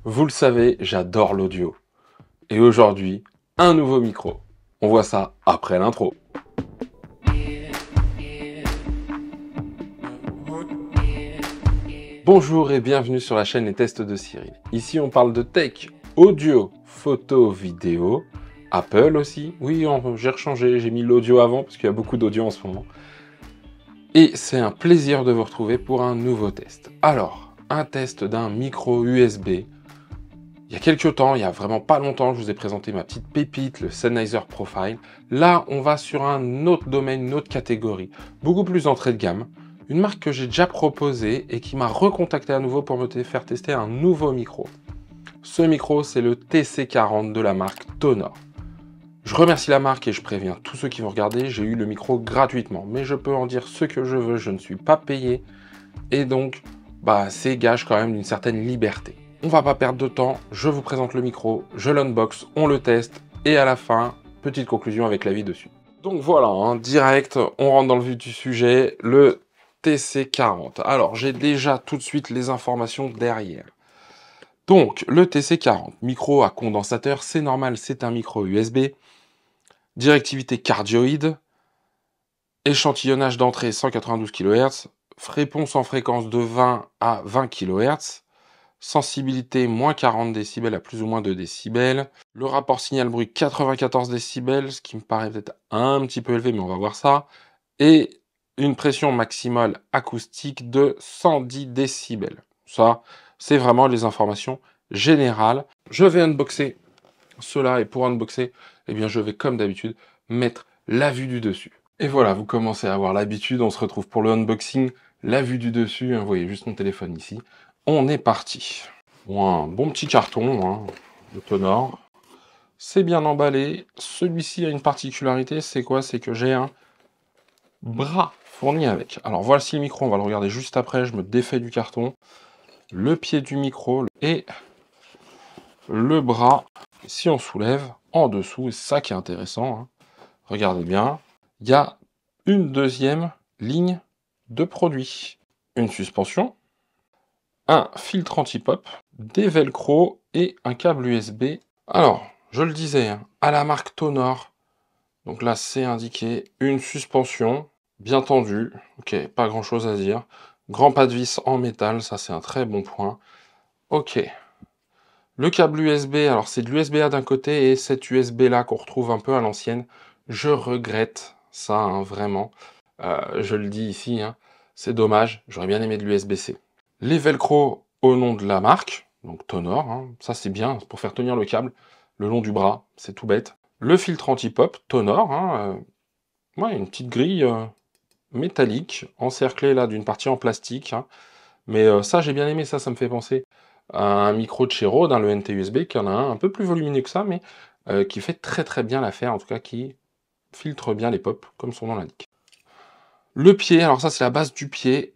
Vous le savez, j'adore l'audio. Et aujourd'hui, un nouveau micro. On voit ça après l'intro. Bonjour et bienvenue sur la chaîne Les Tests de Cyril. Ici on parle de tech, audio, photo, vidéo, Apple aussi. Oui, j'ai rechangé, j'ai mis l'audio avant parce qu'il y a beaucoup d'audio en ce moment. Et c'est un plaisir de vous retrouver pour un nouveau test. Alors, un test d'un micro USB. Il y a quelques temps, il y a vraiment pas longtemps, je vous ai présenté ma petite pépite, le Sennheiser Profile. Là, on va sur un autre domaine, une autre catégorie, beaucoup plus entrée de gamme. Une marque que j'ai déjà proposée et qui m'a recontacté à nouveau pour me faire tester un nouveau micro. Ce micro, c'est le TC40 de la marque Tonor. Je remercie la marque et je préviens tous ceux qui vont regarder, j'ai eu le micro gratuitement. Mais je peux en dire ce que je veux, je ne suis pas payé. Et donc, c'est gage quand même d'une certaine liberté. On va pas perdre de temps, je vous présente le micro, je l'unbox, on le teste, et à la fin, petite conclusion avec l'avis dessus. Donc voilà, direct, on rentre dans le vif du sujet, le TC40. Alors, j'ai déjà tout de suite les informations derrière. Donc, le TC40, micro à condensateur, c'est normal, c'est un micro USB. Directivité cardioïde. Échantillonnage d'entrée 192 kHz. Réponse en fréquence de 20 à 20 kHz. Sensibilité moins 40 décibels à plus ou moins 2 décibels. Le rapport signal-bruit 94 décibels, ce qui me paraît peut-être un petit peu élevé, mais on va voir ça. Et une pression maximale acoustique de 110 décibels. Ça, c'est vraiment les informations générales. Je vais unboxer cela, et pour unboxer, eh bien, je vais comme d'habitude mettre la vue du dessus. Et voilà, vous commencez à avoir l'habitude, on se retrouve pour le unboxing, la vue du dessus, vous voyez juste mon téléphone ici. On est parti. Bon, un bon petit carton, de Tonor. C'est bien emballé. Celui-ci a une particularité, c'est quoi? C'est que j'ai un bras fourni avec. Alors voici le micro, on va le regarder juste après, je me défais du carton. Le pied du micro et le bras, si on soulève, en dessous, et c'est ça qui est intéressant, regardez bien, il y a une deuxième ligne de produit. Une suspension, un filtre anti-pop, des velcro et un câble USB. Alors, je le disais, à la marque Tonor. Donc là, c'est indiqué une suspension bien tendue. Ok, pas grand chose à dire. Grand pas de vis en métal, ça c'est un très bon point. Ok. Le câble USB, alors c'est de l'USB-A d'un côté et cet USB là qu'on retrouve un peu à l'ancienne. Je regrette ça, vraiment. Je le dis ici, c'est dommage. J'aurais bien aimé de l'USB-C. Les velcro au nom de la marque, donc Tonor, ça c'est bien pour faire tenir le câble le long du bras, c'est tout bête. Le filtre anti-pop Tonor, une petite grille métallique encerclée là d'une partie en plastique, mais ça j'ai bien aimé, ça me fait penser à un micro de chez Rode, le NT-USB, qui en a un peu plus volumineux que ça, mais qui fait très très bien l'affaire, en tout cas qui filtre bien les pop, comme son nom l'indique. Le pied, alors ça c'est la base du pied,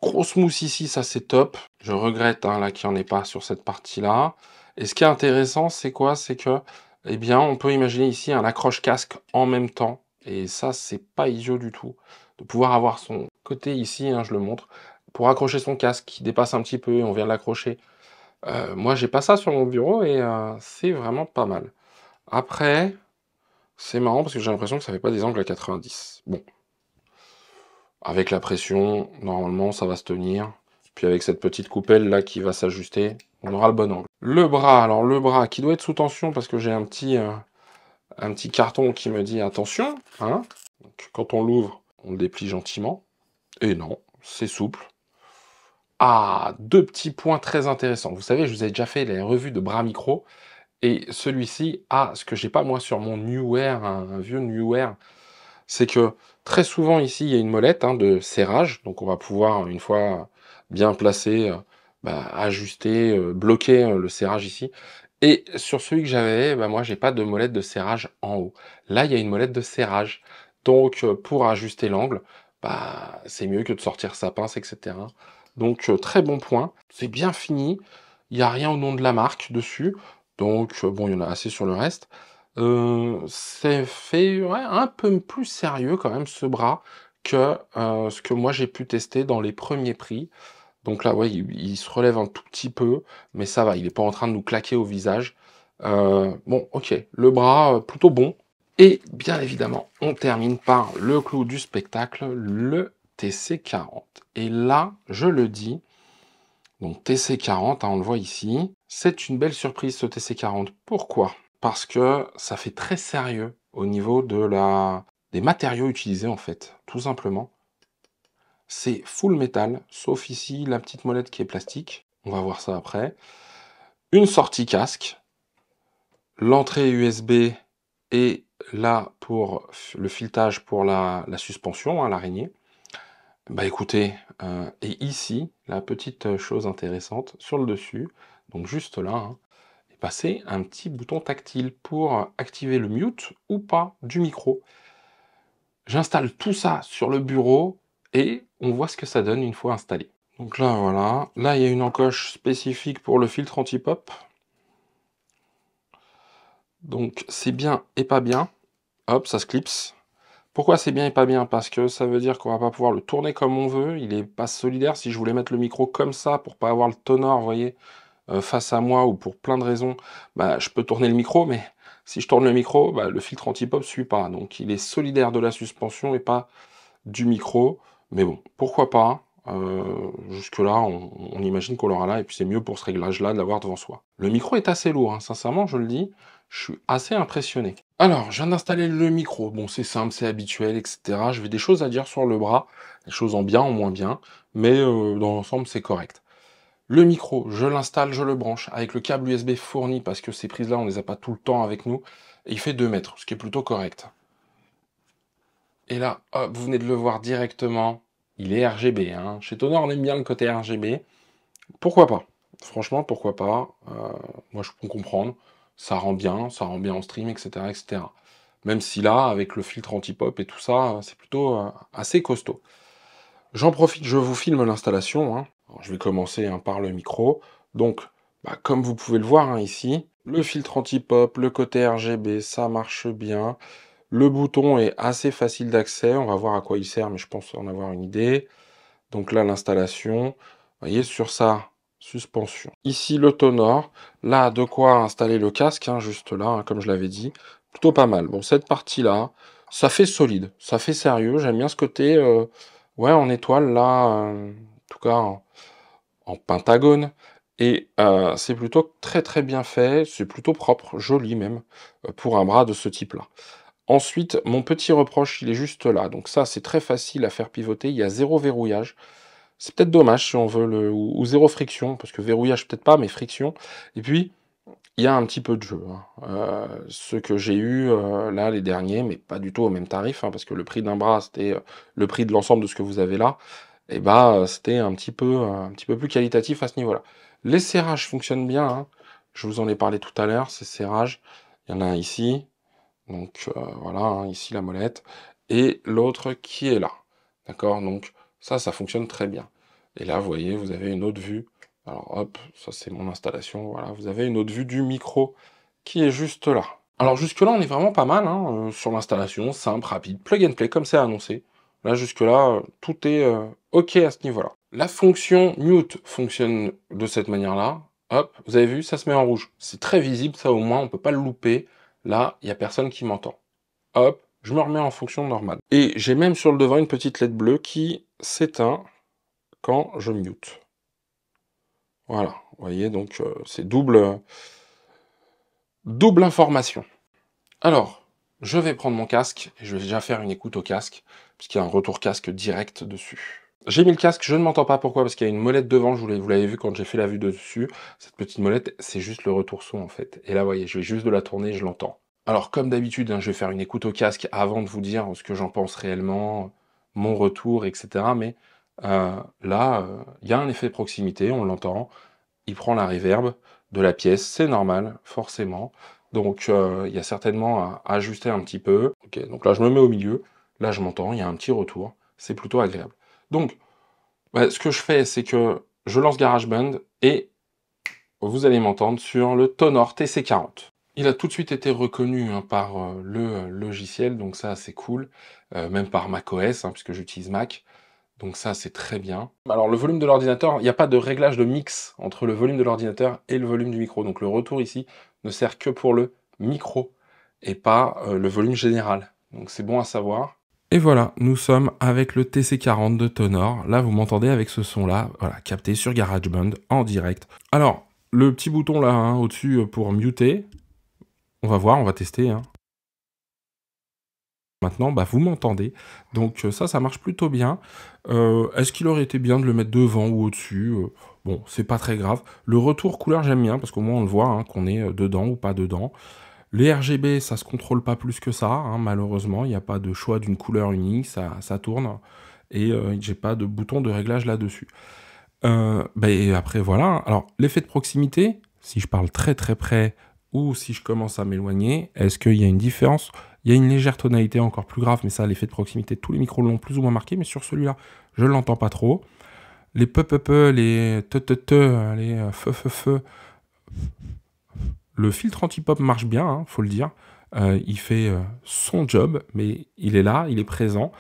grosse mousse ici, ça c'est top. Je regrette là qu'il n'y en ait pas sur cette partie-là. Et ce qui est intéressant, c'est quoi? C'est que, eh bien, on peut imaginer ici un accroche-casque en même temps. Et ça, c'est pas idiot du tout. De pouvoir avoir son côté ici, je le montre, pour accrocher son casque qui dépasse un petit peu, on vient de l'accrocher. Moi, j'ai pas ça sur mon bureau et c'est vraiment pas mal. Après, c'est marrant parce que j'ai l'impression que ça fait pas des angles à 90. Bon. Avec la pression, normalement, ça va se tenir. Puis avec cette petite coupelle là qui va s'ajuster, on aura le bon angle. Le bras, alors le bras qui doit être sous tension parce que j'ai un petit carton qui me dit attention. Donc, quand on l'ouvre, on le déplie gentiment. Et non, c'est souple. Ah, deux petits points très intéressants. Vous savez, je vous ai déjà fait les revues de bras micro. Et celui-ci a ce que j'ai pas moi sur mon Neewer, un vieux Neewer. C'est que très souvent ici, il y a une molette de serrage. Donc on va pouvoir, une fois bien placé, ajuster, bloquer le serrage ici. Et sur celui que j'avais, moi, j'ai pas de molette de serrage en haut. Là, il y a une molette de serrage. Donc, pour ajuster l'angle, c'est mieux que de sortir sa pince, etc. Donc, très bon point. C'est bien fini. Il n'y a rien au nom de la marque dessus. Donc, bon, il y en a assez sur le reste. C'est fait un peu plus sérieux quand même, ce bras, que ce que moi j'ai pu tester dans les premiers prix. Donc là, ouais, il se relève un tout petit peu, mais ça va, il n'est pas en train de nous claquer au visage. Bon, ok, le bras, plutôt bon. Et bien évidemment, on termine par le clou du spectacle, le TC40. Et là, je le dis, donc TC40, hein, on le voit ici, c'est une belle surprise ce TC40. Pourquoi? Parce que ça fait très sérieux au niveau des matériaux utilisés en fait, tout simplement. C'est full métal, sauf ici la petite molette qui est plastique. On va voir ça après. Une sortie casque, l'entrée USB et là pour le filetage pour la suspension, hein, l'araignée. Bah écoutez, et ici, la petite chose intéressante, sur le dessus, donc juste là, hein, est passé un petit bouton tactile pour activer le mute ou pas du micro. J'installe tout ça sur le bureau et on voit ce que ça donne une fois installé. Donc là, voilà. Là, il y a une encoche spécifique pour le filtre anti-pop. Donc c'est bien et pas bien. Hop, ça se clipse. Pourquoi c'est bien et pas bien? Parce que ça veut dire qu'on va pas pouvoir le tourner comme on veut. Il est pas solidaire. Si je voulais mettre le micro comme ça pour pas avoir le tonor, vous voyez, face à moi ou pour plein de raisons, bah, je peux tourner le micro, mais si je tourne le micro, bah, le filtre anti-pop suit pas. Donc il est solidaire de la suspension et pas du micro. Mais bon, pourquoi pas? Jusque-là, on imagine qu'on l'aura là, et puis c'est mieux pour ce réglage-là de l'avoir devant soi. Le micro est assez lourd, hein, sincèrement, je le dis, je suis assez impressionné. Alors, je viens d'installer le micro, bon c'est simple, c'est habituel, etc. J'avais des choses à dire sur le bras, des choses en bien, en moins bien, mais dans l'ensemble c'est correct. Le micro, je l'installe, je le branche avec le câble USB fourni, parce que ces prises-là, on les a pas tout le temps avec nous, et il fait 2 mètres, ce qui est plutôt correct. Et là, hop, vous venez de le voir directement, il est RGB. Hein. Chez Tonor, on aime bien le côté RGB. Pourquoi pas? Franchement, pourquoi pas? Moi, je peux comprendre. Ça rend bien en stream, etc., etc. Même si là, avec le filtre anti-pop et tout ça, c'est plutôt assez costaud. J'en profite, je vous filme l'installation. Hein. Je vais commencer hein, par le micro. Donc, bah, comme vous pouvez le voir hein, ici, le filtre anti-pop, le côté RGB, ça marche bien. Le bouton est assez facile d'accès, on va voir à quoi il sert, mais je pense en avoir une idée. Donc là, l'installation, vous voyez, sur sa suspension. Ici, le tonor. Là, de quoi installer le casque, hein, juste là, hein, comme je l'avais dit. Plutôt pas mal. Bon, cette partie-là, ça fait solide, ça fait sérieux. J'aime bien ce côté, ouais, en étoile, là, en tout cas, en pentagone. Et c'est plutôt très très bien fait, c'est plutôt propre, joli même, pour un bras de ce type-là. Ensuite, mon petit reproche, il est juste là. Donc ça, c'est très facile à faire pivoter. Il y a 0 verrouillage. C'est peut-être dommage si on veut ou 0 friction, parce que verrouillage peut-être pas, mais friction. Et puis, il y a un petit peu de jeu. Hein. Ceux que j'ai eu là, les derniers, mais pas du tout au même tarif, hein, parce que le prix d'un bras, c'était le prix de l'ensemble de ce que vous avez là. Et bah, c'était un petit peu plus qualitatif à ce niveau-là. Les serrages fonctionnent bien. Hein. Je vous en ai parlé tout à l'heure, ces serrages. Il y en a un ici. Donc voilà, hein, ici la molette, et l'autre qui est là. D'accord? Donc ça fonctionne très bien. Et là, vous voyez, vous avez une autre vue. Alors hop, ça c'est mon installation, voilà, vous avez une autre vue du micro qui est juste là. Alors jusque-là, on est vraiment pas mal hein, sur l'installation, simple, rapide, plug and play, comme c'est annoncé. Là, jusque-là, tout est OK à ce niveau-là. La fonction mute fonctionne de cette manière-là. Hop, vous avez vu, ça se met en rouge. C'est très visible, ça au moins, on peut pas le louper. Là, il n'y a personne qui m'entend. Hop, je me remets en fonction normale. Et j'ai même sur le devant une petite LED bleue qui s'éteint quand je mute. Voilà, vous voyez, donc c'est double information. Alors, je vais prendre mon casque, et je vais déjà faire une écoute au casque, puisqu'il y a un retour casque direct dessus. J'ai mis le casque, je ne m'entends pas, pourquoi? Parce qu'il y a une molette devant, vous l'avez vu quand j'ai fait la vue dessus. Cette petite molette, c'est juste le retour son en fait. Et là, vous voyez, je vais juste de la tourner, je l'entends. Alors, comme d'habitude, hein, je vais faire une écoute au casque avant de vous dire ce que j'en pense réellement, mon retour, etc. Mais là, il y a un effet de proximité, on l'entend. Il prend la reverb de la pièce, c'est normal, forcément. Donc, il y a certainement à ajuster un petit peu. Ok, donc là, je me mets au milieu. Là, je m'entends, il y a un petit retour. C'est plutôt agréable. Donc, bah, ce que je fais, c'est que je lance GarageBand et vous allez m'entendre sur le Tonor TC40. Il a tout de suite été reconnu hein, par le logiciel, donc ça c'est cool, même par macOS, hein, puisque j'utilise Mac. Donc ça, c'est très bien. Alors le volume de l'ordinateur, il n'y a pas de réglage de mix entre le volume de l'ordinateur et le volume du micro. Donc le retour ici ne sert que pour le micro et pas le volume général. Donc c'est bon à savoir. Et voilà, nous sommes avec le TC40 de Tonor. Là, vous m'entendez avec ce son-là, voilà, capté sur GarageBand en direct. Alors, le petit bouton là, hein, au-dessus pour muter, on va voir, on va tester. Hein. Maintenant, bah, vous m'entendez, donc ça marche plutôt bien. Est-ce qu'il aurait été bien de le mettre devant ou au-dessus? Bon, c'est pas très grave. Le retour couleur, j'aime bien, parce qu'au moins on le voit, hein, qu'on est dedans ou pas dedans. Les RGB, ça se contrôle pas plus que ça, hein, malheureusement. Il n'y a pas de choix d'une couleur unique, ça tourne. Et j'ai pas de bouton de réglage là-dessus. Et après, voilà. Alors, l'effet de proximité, si je parle très très près ou si je commence à m'éloigner, est-ce qu'il y a une différence? Il y a une légère tonalité encore plus grave, mais ça, l'effet de proximité, tous les micros l'ont plus ou moins marqué, mais sur celui-là, je ne l'entends pas trop. Les peu, les te, les feu, le filtre anti-pop marche bien, hein, faut le dire. Il fait son job, mais il est là, il est présent.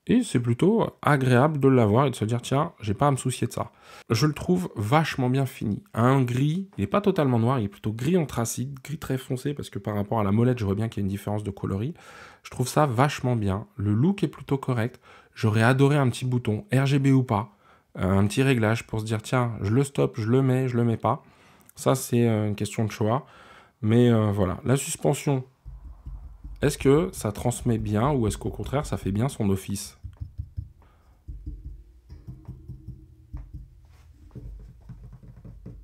Et c'est plutôt agréable de l'avoir et de se dire, tiens, j'ai pas à me soucier de ça. Je le trouve vachement bien fini. Un gris, il n'est pas totalement noir, il est plutôt gris anthracite, gris très foncé, parce que par rapport à la molette, je vois bien qu'il y a une différence de coloris. Je trouve ça vachement bien. Le look est plutôt correct. J'aurais adoré un petit bouton, RGB ou pas, un petit réglage pour se dire, tiens, je le stoppe, je le mets pas. Ça, c'est une question de choix. Mais voilà, la suspension, est-ce que ça transmet bien ou est-ce qu'au contraire, ça fait bien son office?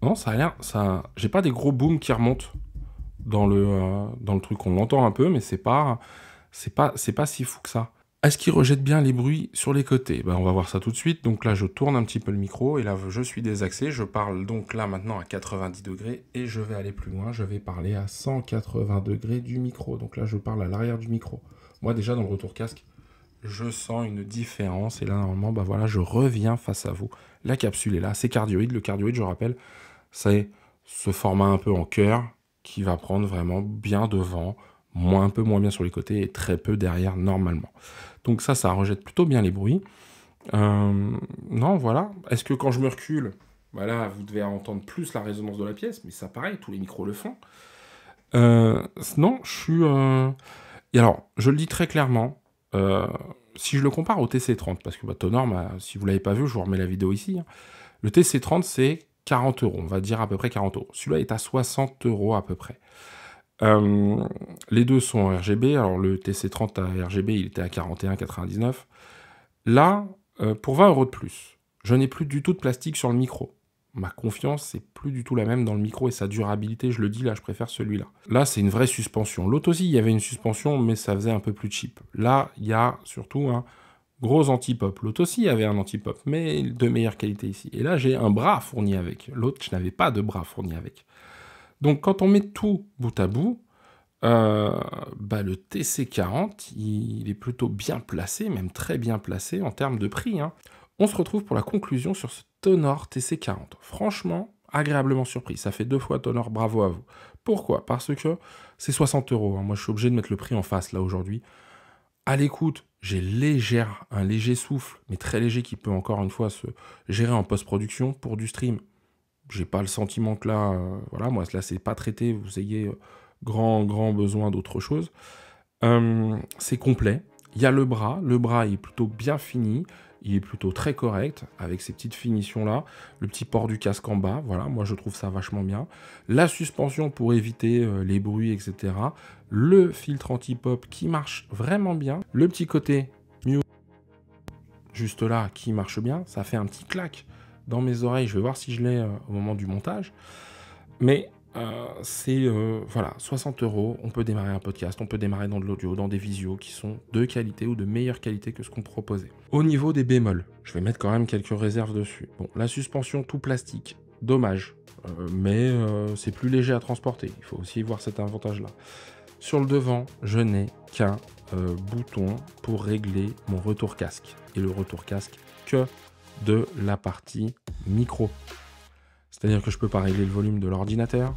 Non, ça a l'air... J'ai pas des gros booms qui remontent dans le truc. On l'entend un peu, mais c'est pas si fou que ça. Est-ce qu'il rejette bien les bruits sur les côtés? On va voir ça tout de suite. Donc là, je tourne un petit peu le micro et là, je suis désaxé. Je parle donc là maintenant à 90 degrés et je vais aller plus loin. Je vais parler à 180 degrés du micro. Donc là, je parle à l'arrière du micro. Moi, déjà, dans le retour casque, je sens une différence. Et là, normalement, voilà, je reviens face à vous. La capsule est là. C'est cardioïde. Le cardioïde, je rappelle, c'est ce format un peu en cœur qui va prendre vraiment bien devant, un peu moins bien sur les côtés et très peu derrière normalement. Donc ça rejette plutôt bien les bruits. Non, voilà. Est-ce que quand je me recule, voilà, vous devez entendre plus la résonance de la pièce, mais ça pareil, tous les micros le font. Non, je suis... Et alors, je le dis très clairement, si je le compare au TC30, parce que Tonor, si vous ne l'avez pas vu, je vous remets la vidéo ici. Hein. Le TC30, c'est 40 €, on va dire à peu près 40 €. Celui-là est à 60 € à peu près. Les deux sont en RGB. Alors le TC30 à RGB, il était à 41,99 €. Là, pour 20 € de plus, je n'ai plus du tout de plastique sur le micro. Ma confiance, c'est plus du tout la même dans le micro et sa durabilité, je le dis, là, je préfère celui-là. Là, c'est une vraie suspension. L'autre aussi, il y avait une suspension, mais ça faisait un peu plus cheap. Là, il y a surtout un gros anti-pop. L'autre aussi, il y avait un anti-pop, mais de meilleure qualité ici. Et là, j'ai un bras fourni avec. L'autre, je n'avais pas de bras fourni avec. Donc, quand on met tout bout à bout, le TC40, il est plutôt bien placé, même très bien placé en termes de prix. Hein. On se retrouve pour la conclusion sur ce Tonor TC40. Franchement, agréablement surpris. Ça fait 2 fois Tonor, bravo à vous. Pourquoi? Parce que c'est 60 €. Hein. Moi, je suis obligé de mettre le prix en face, là, aujourd'hui. À l'écoute, j'ai un léger souffle, mais très léger, qui peut encore une fois se gérer en post-production pour du stream. J'ai pas le sentiment que là, voilà, moi, là, c'est pas traité, vous ayez grand besoin d'autre chose. C'est complet. Il y a le bras il est plutôt bien fini, il est plutôt très correct, avec ces petites finitions-là, le petit port du casque en bas, voilà, moi je trouve ça vachement bien. La suspension pour éviter les bruits, etc. Le filtre anti-pop qui marche vraiment bien. Le petit côté mute, juste là, qui marche bien, ça fait un petit clac dans mes oreilles, je vais voir si je l'ai au moment du montage. Mais c'est, voilà, 60 €, on peut démarrer un podcast, on peut démarrer dans de l'audio, dans des visios qui sont de qualité ou de meilleure qualité que ce qu'on proposait. Au niveau des bémols, je vais mettre quand même quelques réserves dessus. Bon, la suspension tout plastique, dommage, mais c'est plus léger à transporter, il faut aussi voir cet avantage-là. Sur le devant, je n'ai qu'un bouton pour régler mon retour casque. Et le retour casque que de la partie micro. C'est-à-dire que je ne peux pas régler le volume de l'ordinateur,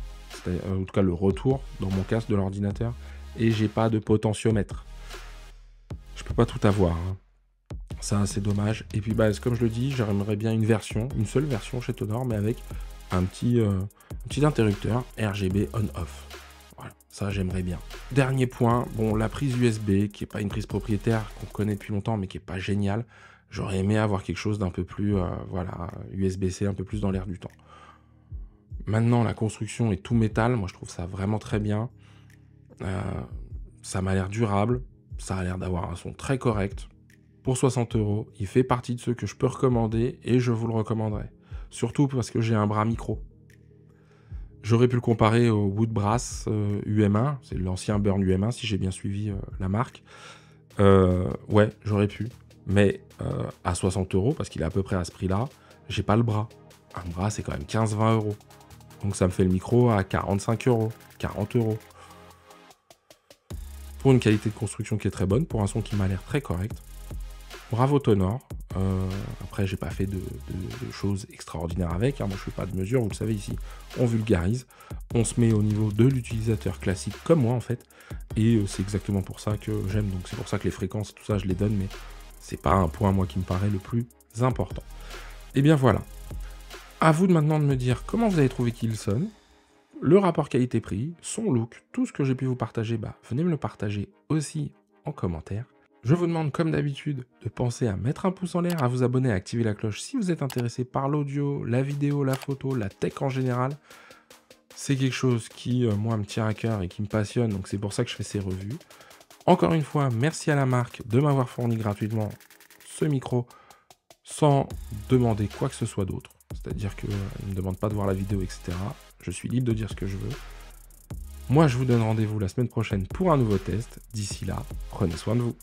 en tout cas le retour dans mon casque de l'ordinateur, et j'ai pas de potentiomètre. Je peux pas tout avoir. Hein. Ça, c'est dommage. Et puis, bah, comme je le dis, j'aimerais bien une seule version chez Tonor, mais avec un petit interrupteur RGB on-off. Voilà, ça, j'aimerais bien. Dernier point, bon, la prise USB, qui n'est pas une prise propriétaire qu'on connaît depuis longtemps, mais qui n'est pas géniale. J'aurais aimé avoir quelque chose d'un peu plus, voilà, USB-C, un peu plus dans l'air du temps. Maintenant, la construction est tout métal. Moi, je trouve ça vraiment très bien. Ça m'a l'air durable. Ça a l'air d'avoir un son très correct. Pour 60 €, il fait partie de ceux que je peux recommander et je vous le recommanderai. Surtout parce que j'ai un bras micro. J'aurais pu le comparer au Woodbrass UM1. C'est l'ancien Burn UM1, si j'ai bien suivi la marque. Ouais, j'aurais pu. Mais à 60 €, parce qu'il est à peu près à ce prix-là, j'ai pas le bras. Un bras, c'est quand même 15-20 €. Donc ça me fait le micro à 45 €, 40 €. Pour une qualité de construction qui est très bonne, pour un son qui m'a l'air très correct. Bravo Tonor. Après, j'ai pas fait de choses extraordinaires avec. Hein. Moi, je fais pas de mesure. Vous le savez ici, on vulgarise. On se met au niveau de l'utilisateur classique comme moi en fait. Et c'est exactement pour ça que j'aime. Donc c'est pour ça que les fréquences, tout ça, je les donne. Mais c'est pas un point moi qui me paraît le plus important. Et bien voilà. À vous de maintenant de me dire comment vous avez trouvé qu'il sonne, le rapport qualité-prix, son look, tout ce que j'ai pu vous partager, bah, venez me le partager aussi en commentaire. Je vous demande, comme d'habitude, de penser à mettre un pouce en l'air, à vous abonner, à activer la cloche si vous êtes intéressé par l'audio, la vidéo, la photo, la tech en général. C'est quelque chose qui, moi, me tient à cœur et qui me passionne, donc c'est pour ça que je fais ces revues. Encore une fois, merci à la marque de m'avoir fourni gratuitement ce micro sans demander quoi que ce soit d'autre. C'est-à-dire qu'ils ne me demandent pas de voir la vidéo, etc. Je suis libre de dire ce que je veux. Moi, je vous donne rendez-vous la semaine prochaine pour un nouveau test. D'ici là, prenez soin de vous.